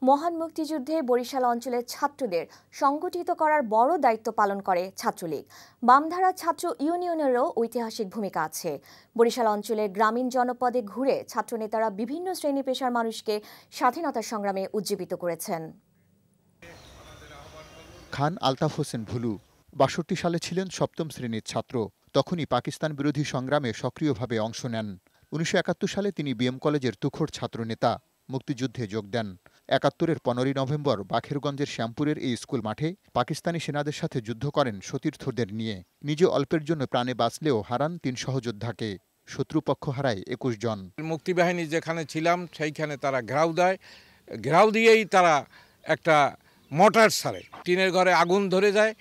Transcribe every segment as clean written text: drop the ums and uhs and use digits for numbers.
মহান মুক্তিযুদ্ধে বরিশাল অঞ্চলের ছাত্রদের সংগঠিত করার বড় দায়িত্ব পালন করে ছাত্রলীগ। বামধারা ছাত্র ইউনিয়নেরও ঐতিহাসিক ভূমিকা আছে। বরিশাল অঞ্চলের গ্রামীণ জনপদে ঘুরে ছাত্রনেতারা বিভিন্ন শ্রেণী পেশার মানুষকে স্বাধীনতা সংগ্রামে উজ্জীবিত করেছেন। খান আলতাফ হোসেন ভুলু ৬২ সালে ছিলেন সপ্তম শ্রেণীর ছাত্র। তখনই পাকিস্তান বিরোধী সংগ্রামে সক্রিয়ভাবে অংশ নেন। ১৯৭১ সালে তিনি বিএম কলেজের তুখোড় ছাত্রনেতা। মুক্তিযুদ্ধে যোগ দেন। ৭১-এর ১৫ই নভেম্বর বাখেরগঞ্জের শ্যামপুরের এই স্কুল মাঠে পাকিস্তানি সেনাদের সাথে যুদ্ধ করেন সতীর্থদের নিয়ে। নিজে অল্পের জন্য প্রাণে বাঁচলেও হারান ৩ সহযোদ্ধাকে। শত্রুপক্ষ হারায় ২১ জন। মুক্তিবাহিনী যেখানে ছিলাম সেইখানে তারা ঘেরাও দেয়। ঘেরাও দিয়েই তারা একটা মোটর ছাড়ে, টিনের ঘরে আগুন ধরে যায়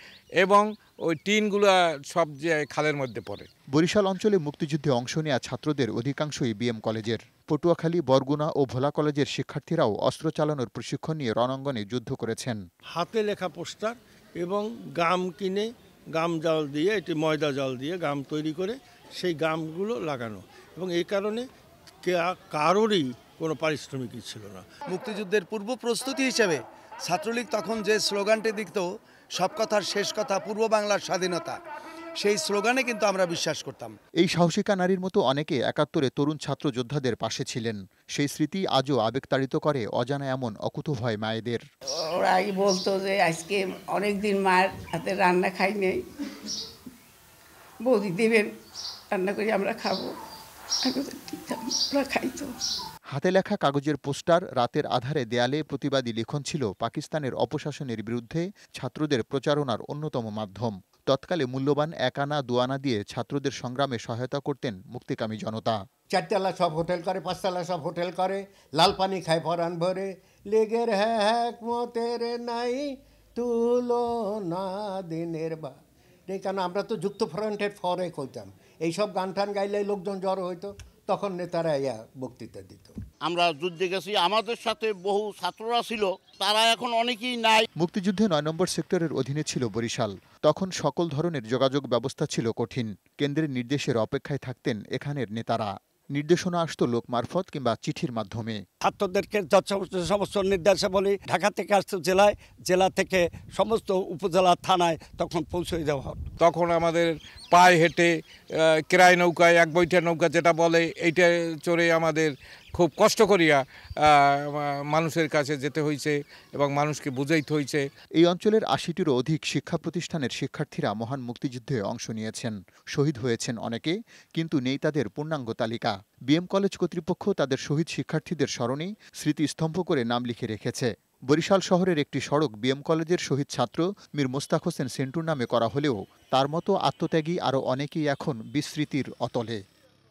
এবং ওই টিনগুলো সব যে খালের মধ্যে পড়ে। বরিশাল অঞ্চলে মুক্তিযুদ্ধে অংশ নেয়া ছাত্রদের অধিকাংশই বিএম কলেজের। পটুয়াখালী, বরগুনা ও ভোলা কলেজের শিক্ষার্থীরাও অস্ত্র চালানোর প্রশিক্ষণ নিয়ে রণাঙ্গনে যুদ্ধ করেছেন। হাতে লেখা পোস্টার এবং গাম কিনে গাম জাল দিয়ে, এটি ময়দা জাল দিয়ে গাম তৈরি করে সেই গামগুলো লাগানো, এবং এই কারণে কারোরই কোনো পারিশ্রমিকই ছিল না। মুক্তিযুদ্ধের পূর্ব প্রস্তুতি হিসেবে ছাত্রলীগ তখন যে স্লোগানটি দিত, সব কথার শেষ কথা পূর্ব বাংলার স্বাধীনতা, সেই স্লোগানে কিন্তু আমরা বিশ্বাস করতাম। এই সাহসিকা নারীর মতো অনেকে ৭১-এ তরুণ ছাত্র যোদ্ধাদের পাশে ছিলেন। সেই স্মৃতি আজও আবেগতাড়িত করে অজানা এমন অকুতোভয় মায়েদের। ওরাই বলতো যে আজকে অনেকদিন মায়ের হাতে রান্না খাই নেই, বৌদি দেবেন রান্না করে আমরা খাবো। হাতে লেখা কাগজের পোস্টার, রাতের আধারে দেয়ালে প্রতিবাদী লিখন ছিল পাকিস্তানের অপশাসনের বিরুদ্ধে ছাত্রদের প্রচারণার অন্যতম মাধ্যম। তৎকালে মূল্যবান ১ আনা ২ আনা দিয়ে ছাত্রদের সংগ্রামে সহায়তা করতেন মুক্তিকামী জনতা। ৪তলা সব হোটেল করে, ৫তলা সব হোটেল করে, লাল পানি খায় পরাণ ভরে, লেগের হ্যাকমতের নাই তুলনা দিনের বা। এই কারণে আমরা তো যুক্ত ফ্রন্টের ফরে কইতাম, এইসব গান টান গাইলে লোকজন জড়ো হইতো, তখন নেতারা বক্তৃতা দিত। আমরা যুদ্ধে গেছি, আমাদের সাথে বহু ছাত্ররা ছিল, তারা এখন অনেকেই নাই। মুক্তিযুদ্ধে ৯ নম্বর সেক্টরের অধীনে ছিল বরিশাল। তখন সকল ধরনের যোগাযোগ ব্যবস্থা ছিল কঠিন। কেন্দ্রের নির্দেশের অপেক্ষায় থাকতেন এখানের নেতারা। নির্দেশনা আসতো লোক মারফত কিংবা চিঠির মাধ্যমে। ছাত্রদেরকে সমস্ত নির্দেশাবলী ঢাকা থেকে আসতো জেলায়, জেলা থেকে সমস্ত উপজেলা থানায় তখন পৌঁছে দেওয়া হতো। তখন আমাদের পায়ে হেঁটে কেরাই নৌকায়, এক বৈঠা নৌকা যেটা বলে, এইটা চড়ে আমাদের খুব কষ্ট করিয়া মানুষের কাছে যেতে হয়েছে এবং মানুষকে বুঝাইতে হয়েছে। এই অঞ্চলের ৮০-টিরও অধিক শিক্ষা প্রতিষ্ঠানের শিক্ষার্থীরা মহান মুক্তিযুদ্ধে অংশ নিয়েছেন। শহীদ হয়েছেন অনেকে, কিন্তু নেই তাদের পূর্ণাঙ্গ তালিকা। বিএম কলেজ কর্তৃপক্ষ তাদের শহীদ শিক্ষার্থীদের স্মরণে স্মৃতিস্তম্ভ করে নাম লিখে রেখেছে। বরিশাল শহরের একটি সড়ক বিএম কলেজের শহীদ ছাত্র মীর মোস্তাক হোসেন সেন্টুর নামে করা হলেও তার মতো আত্মত্যাগী আরও অনেকেই এখন বিস্মৃতির অতলে।